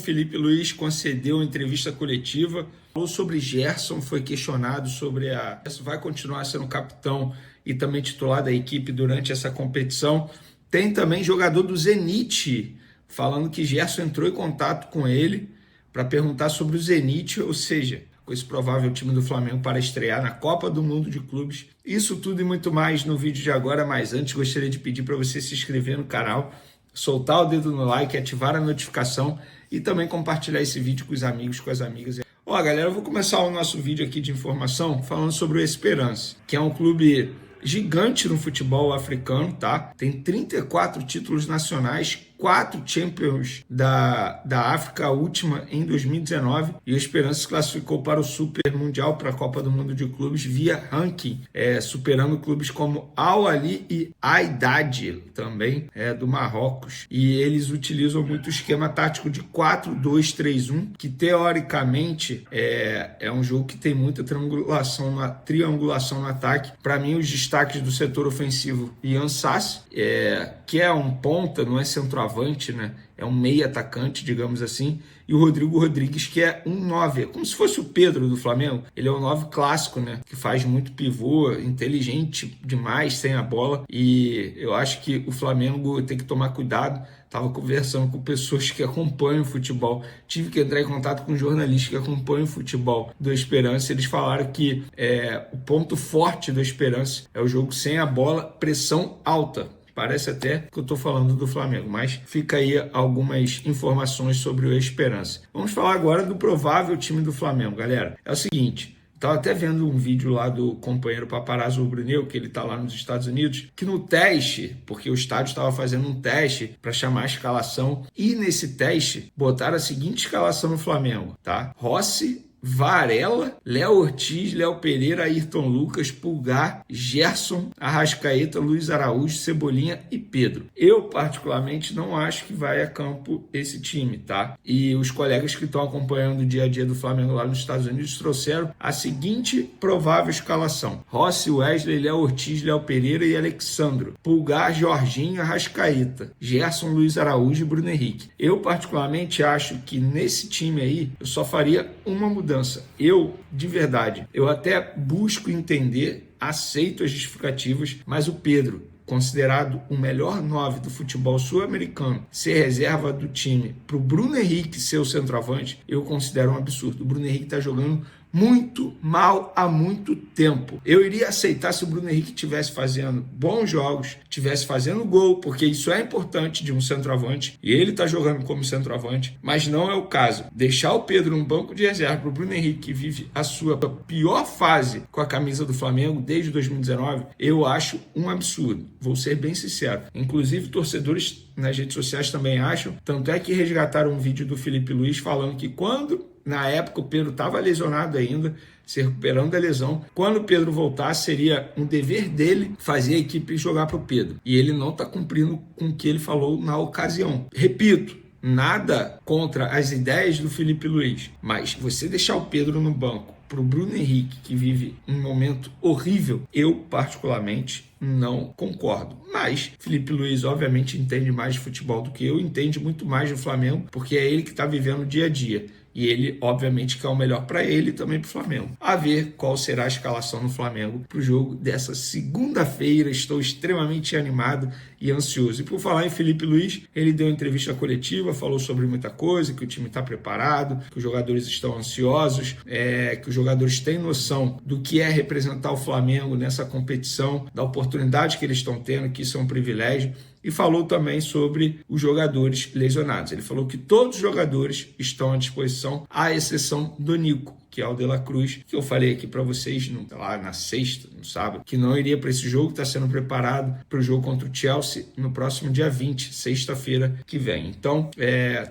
Felipe Luiz concedeu entrevista coletiva, falou sobre Gerson, foi questionado sobre vai continuar sendo capitão e também titular da equipe durante essa competição. Tem também jogador do Zenit falando que Gerson entrou em contato com ele para perguntar sobre o Zenit, ou seja, com esse provável time do Flamengo para estrear na Copa do Mundo de Clubes. Isso tudo e muito mais no vídeo de agora, mas antes gostaria de pedir para você se inscrever no canal, soltar o dedo no like, ativar a notificação e também compartilhar esse vídeo com os amigos, com as amigas. Ó, galera, eu vou começar o nosso vídeo aqui de informação falando sobre o Esperance, que é um clube gigante no futebol africano, tá? Tem 34 títulos nacionais, 4 Champions da África, a última em 2019, e o Esperance se classificou para o Super Mundial, para a Copa do Mundo de Clubes, via ranking, superando clubes como Al Ahly e Wydad, também do Marrocos. E eles utilizam muito o esquema tático de 4-2-3-1, que teoricamente é um jogo que tem muita triangulação no ataque. Para mim, os destaques do setor ofensivo, Ian Sassi, que é um ponta, não é centroavante, né? É um meia atacante, digamos assim, e o Rodrigo Rodrigues, que é um 9, como se fosse o Pedro do Flamengo. Ele é um 9 clássico, né? Que faz muito pivô, inteligente demais sem a bola, e eu acho que o Flamengo tem que tomar cuidado. Estava conversando com pessoas que acompanham o futebol, tive que entrar em contato com jornalistas que acompanham o futebol do Esperance. Eles falaram que o ponto forte do Esperance é o jogo sem a bola, pressão alta. Parece até que eu estou falando do Flamengo, mas fica aí algumas informações sobre o Esperance. Vamos falar agora do provável time do Flamengo, galera. É o seguinte, estava até vendo um vídeo lá do companheiro Paparazzo Rubro-Negro, que ele está lá nos Estados Unidos, que no teste, porque o estádio estava fazendo um teste para chamar a escalação, e nesse teste botaram a seguinte escalação no Flamengo, tá? Rossi, Varela, Léo Ortiz, Léo Pereira, Ayrton Lucas, Pulgar, Gerson, Arrascaeta, Luiz Araújo, Cebolinha e Pedro. Eu, particularmente, não acho que vai a campo esse time, tá? E os colegas que estão acompanhando o dia a dia do Flamengo lá nos Estados Unidos trouxeram a seguinte provável escalação: Rossi, Wesley, Léo Ortiz, Léo Pereira e Alexandro. Pulgar, Jorginho, Arrascaeta, Gerson, Luiz Araújo e Bruno Henrique. Eu, particularmente, acho que nesse time aí, eu só faria uma mudança. Eu, de verdade, eu até busco entender, aceito as justificativas, mas o Pedro, considerado o melhor 9 do futebol sul-americano, ser reserva do time para o Bruno Henrique ser o centroavante, eu considero um absurdo. O Bruno Henrique está jogando muito mal há muito tempo. Eu iria aceitar se o Bruno Henrique estivesse fazendo bons jogos, estivesse fazendo gol, porque isso é importante de um centroavante, e ele está jogando como centroavante, mas não é o caso. Deixar o Pedro no banco de reserva para o Bruno Henrique, que vive a sua pior fase com a camisa do Flamengo desde 2019, eu acho um absurdo. Vou ser bem sincero. Inclusive, torcedores nas redes sociais também acham, tanto é que resgataram um vídeo do Felipe Luiz falando que na época o Pedro estava lesionado ainda, se recuperando da lesão, quando o Pedro voltar, seria um dever dele fazer a equipe jogar para o Pedro. E ele não está cumprindo com o que ele falou na ocasião. Repito, nada contra as ideias do Felipe Luiz, mas você deixar o Pedro no banco para o Bruno Henrique, que vive um momento horrível, eu particularmente não concordo. Mas Felipe Luiz obviamente entende mais de futebol do que eu, entende muito mais do Flamengo, porque é ele que está vivendo o dia a dia. E ele, obviamente, quer o melhor para ele e também para o Flamengo. A ver qual será a escalação no Flamengo para o jogo dessa segunda-feira. Estou extremamente animado e ansioso. E por falar em Felipe Luiz, ele deu entrevista coletiva, falou sobre muita coisa, que o time está preparado, que os jogadores estão ansiosos, que os jogadores têm noção do que é representar o Flamengo nessa competição, da oportunidade que eles estão tendo, que isso é um privilégio. E falou também sobre os jogadores lesionados. Ele falou que todos os jogadores estão à disposição, à exceção do Nico, que é o De La Cruz, que eu falei aqui para vocês lá na sexta, no sábado, que não iria para esse jogo, está sendo preparado para o jogo contra o Chelsea no próximo dia 20, sexta-feira que vem. Então,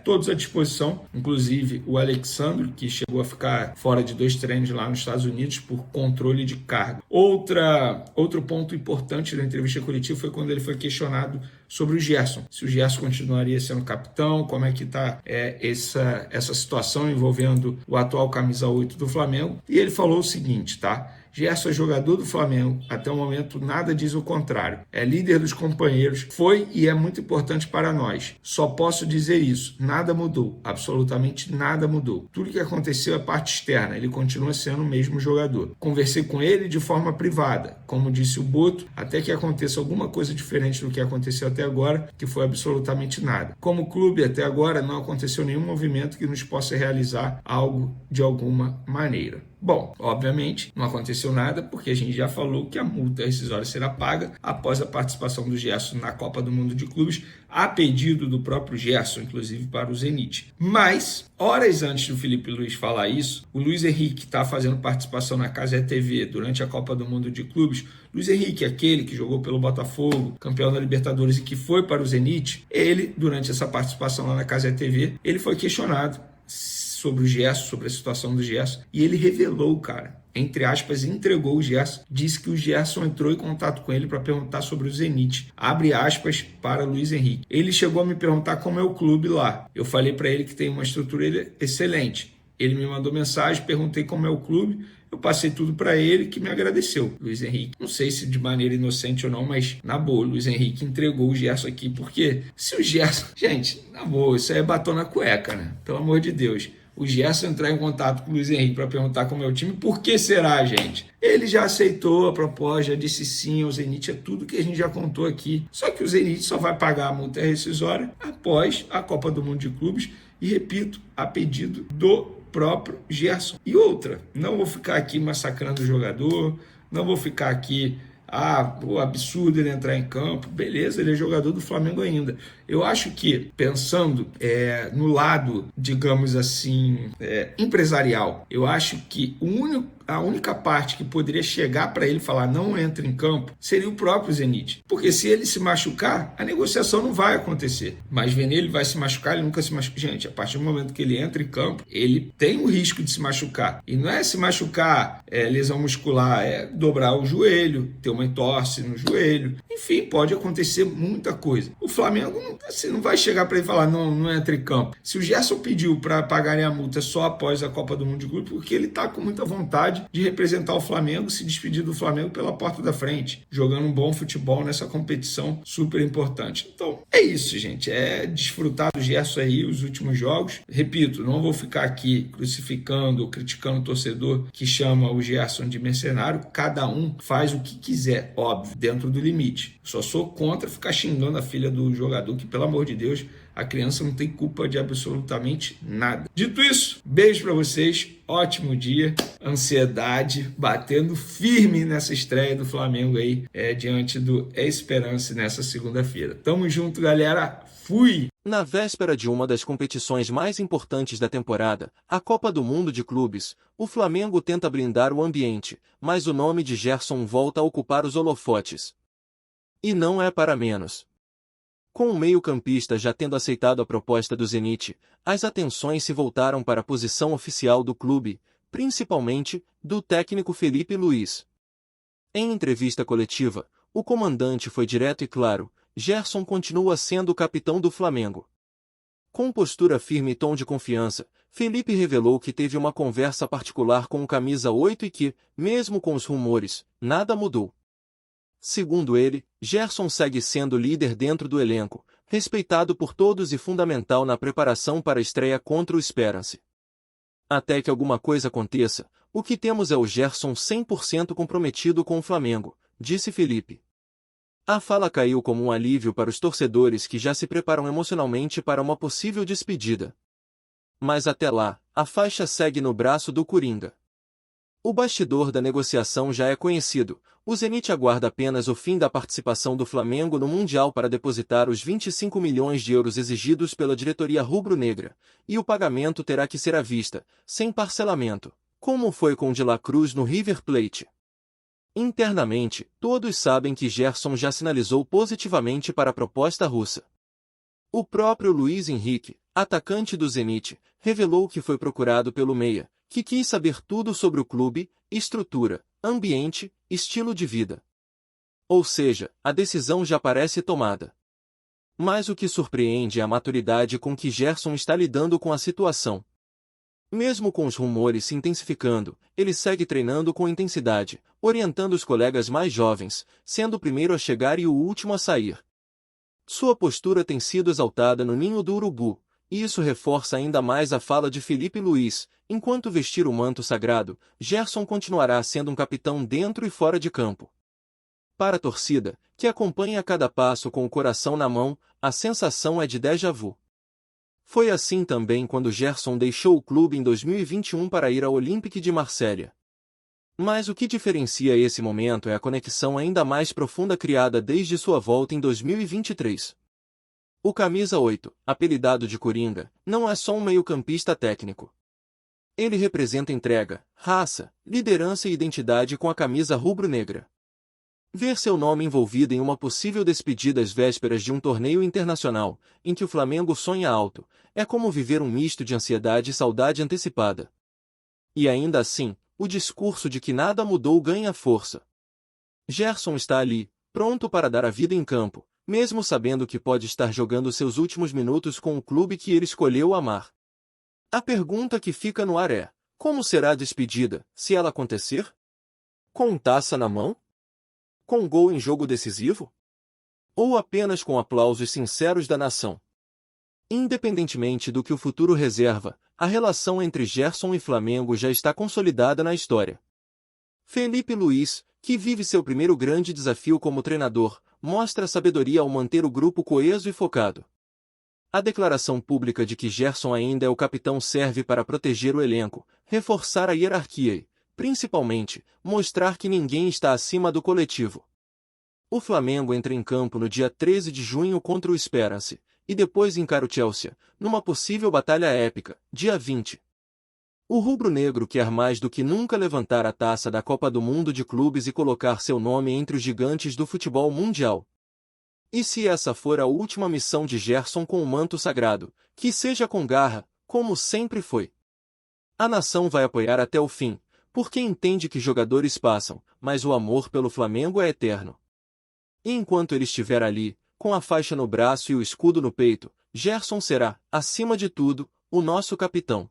todos à disposição, inclusive o Alexandro, que chegou a ficar fora de 2 treinos lá nos Estados Unidos por controle de carga. Outro ponto importante da entrevista coletiva foi quando ele foi questionado sobre o Gerson, se o Gerson continuaria sendo capitão, como é que está essa situação envolvendo o atual camisa 8 do Flamengo, e ele falou o seguinte, tá? Gerson é jogador do Flamengo, até o momento nada diz o contrário. É líder dos companheiros, foi e é muito importante para nós. Só posso dizer isso, nada mudou, absolutamente nada mudou. Tudo que aconteceu é parte externa, ele continua sendo o mesmo jogador. Conversei com ele de forma privada, como disse o Boto, até que aconteça alguma coisa diferente do que aconteceu até agora, que foi absolutamente nada. Como clube, até agora não aconteceu nenhum movimento que nos possa realizar algo de alguma maneira. Bom, obviamente não aconteceu nada porque a gente já falou que a multa rescisória será paga após a participação do Gerson na Copa do Mundo de Clubes, a pedido do próprio Gerson, inclusive para o Zenit. Mas, horas antes do Felipe Luiz falar isso, o Luiz Henrique está fazendo participação na Cazé TV durante a Copa do Mundo de Clubes. Luiz Henrique, aquele que jogou pelo Botafogo, campeão da Libertadores e que foi para o Zenit, ele, durante essa participação lá na Cazé TV, ele foi questionado sobre o Gerson, sobre a situação do Gerson, e ele revelou, cara, entre aspas, entregou o Gerson, disse que o Gerson entrou em contato com ele para perguntar sobre o Zenit, abre aspas para Luiz Henrique. Ele chegou a me perguntar como é o clube lá, eu falei para ele que tem uma estrutura excelente, ele me mandou mensagem, perguntei como é o clube, eu passei tudo para ele, que me agradeceu. Luiz Henrique, não sei se de maneira inocente ou não, mas na boa, Luiz Henrique entregou o Gerson aqui, porque se o Gerson... Gente, na boa, isso aí é batom na cueca, né? Pelo amor de Deus. O Gerson entrar em contato com o Luiz Henrique para perguntar como é o time, por que será, gente? Ele já aceitou a proposta, já disse sim ao Zenit, é tudo que a gente já contou aqui. Só que o Zenit só vai pagar a multa rescisória após a Copa do Mundo de Clubes e, repito, a pedido do próprio Gerson. E outra, não vou ficar aqui massacrando o jogador, não vou ficar aqui, o absurdo ele entrar em campo, beleza, ele é jogador do Flamengo ainda. Eu acho que, pensando no lado, digamos assim, empresarial, eu acho que a única parte que poderia chegar para ele e falar não entra em campo seria o próprio Zenit. Porque se ele se machucar, a negociação não vai acontecer. Mas vendo ele vai se machucar, ele nunca se machuca. Gente, a partir do momento que ele entra em campo, ele tem o risco de se machucar. E não é se machucar, lesão muscular, é dobrar o joelho, ter uma entorse no joelho. Enfim, pode acontecer muita coisa. O Flamengo não vai chegar para ele e falar não entra em campo. Se o Gerson pediu para pagarem a multa só após a Copa do Mundo de Clube, porque ele está com muita vontade de representar o Flamengo, se despedir do Flamengo pela porta da frente, jogando um bom futebol nessa competição super importante. Então, é isso, gente. É desfrutar do Gerson aí, os últimos jogos. Repito, não vou ficar aqui crucificando ou criticando o torcedor que chama o Gerson de mercenário. Cada um faz o que quiser, óbvio, dentro do limite. Só sou contra ficar xingando a filha do jogador, que, pelo amor de Deus, a criança não tem culpa de absolutamente nada. Dito isso, beijo para vocês, ótimo dia, ansiedade batendo firme nessa estreia do Flamengo aí, diante do Esperance nessa segunda-feira. Tamo junto, galera. Fui! Na véspera de uma das competições mais importantes da temporada, a Copa do Mundo de Clubes, o Flamengo tenta blindar o ambiente, mas o nome de Gerson volta a ocupar os holofotes. E não é para menos. Com o meio-campista já tendo aceitado a proposta do Zenit, as atenções se voltaram para a posição oficial do clube, principalmente do técnico Felipe Luiz. Em entrevista coletiva, o comandante foi direto e claro: Gerson continua sendo o capitão do Flamengo. Com postura firme e tom de confiança, Felipe revelou que teve uma conversa particular com o camisa 8 e que, mesmo com os rumores, nada mudou. Segundo ele, Gerson segue sendo líder dentro do elenco, respeitado por todos e fundamental na preparação para a estreia contra o Esperance. Até que alguma coisa aconteça, o que temos é o Gerson 100% comprometido com o Flamengo, disse Felipe. A fala caiu como um alívio para os torcedores que já se preparam emocionalmente para uma possível despedida. Mas até lá, a faixa segue no braço do Coringa. O bastidor da negociação já é conhecido. O Zenit aguarda apenas o fim da participação do Flamengo no Mundial para depositar os 25 milhões de euros exigidos pela diretoria rubro-negra, e o pagamento terá que ser à vista, sem parcelamento, como foi com De La Cruz no River Plate. Internamente, todos sabem que Gerson já sinalizou positivamente para a proposta russa. O próprio Luiz Henrique, atacante do Zenit, revelou que foi procurado pelo Meia, que quis saber tudo sobre o clube, estrutura, ambiente, estilo de vida. Ou seja, a decisão já parece tomada. Mas o que surpreende é a maturidade com que Gerson está lidando com a situação. Mesmo com os rumores se intensificando, ele segue treinando com intensidade, orientando os colegas mais jovens, sendo o primeiro a chegar e o último a sair. Sua postura tem sido exaltada no ninho do urubu, e isso reforça ainda mais a fala de Felipe Luiz: enquanto vestir o manto sagrado, Gerson continuará sendo um capitão dentro e fora de campo. Para a torcida, que acompanha cada passo com o coração na mão, a sensação é de déjà vu. Foi assim também quando Gerson deixou o clube em 2021 para ir ao Olympique de Marselha. Mas o que diferencia esse momento é a conexão ainda mais profunda criada desde sua volta em 2023. O camisa 8, apelidado de Coringa, não é só um meio-campista técnico. Ele representa entrega, raça, liderança e identidade com a camisa rubro-negra. Ver seu nome envolvido em uma possível despedida às vésperas de um torneio internacional, em que o Flamengo sonha alto, é como viver um misto de ansiedade e saudade antecipada. E ainda assim, o discurso de que nada mudou ganha força. Gerson está ali, pronto para dar a vida em campo, mesmo sabendo que pode estar jogando seus últimos minutos com o clube que ele escolheu amar. A pergunta que fica no ar é: como será a despedida, se ela acontecer? Com taça na mão? Com gol em jogo decisivo? Ou apenas com aplausos sinceros da nação? Independentemente do que o futuro reserva, a relação entre Gerson e Flamengo já está consolidada na história. Felipe Luiz, que vive seu primeiro grande desafio como treinador, mostra sabedoria ao manter o grupo coeso e focado. A declaração pública de que Gerson ainda é o capitão serve para proteger o elenco, reforçar a hierarquia e, principalmente, mostrar que ninguém está acima do coletivo. O Flamengo entra em campo no dia 13 de junho contra o Esperance, e depois encara o Chelsea, numa possível batalha épica, dia 20. O rubro-negro quer mais do que nunca levantar a taça da Copa do Mundo de Clubes e colocar seu nome entre os gigantes do futebol mundial. E se essa for a última missão de Gerson com o manto sagrado, que seja com garra, como sempre foi. A nação vai apoiar até o fim, porque entende que jogadores passam, mas o amor pelo Flamengo é eterno. E enquanto ele estiver ali, com a faixa no braço e o escudo no peito, Gerson será, acima de tudo, o nosso capitão.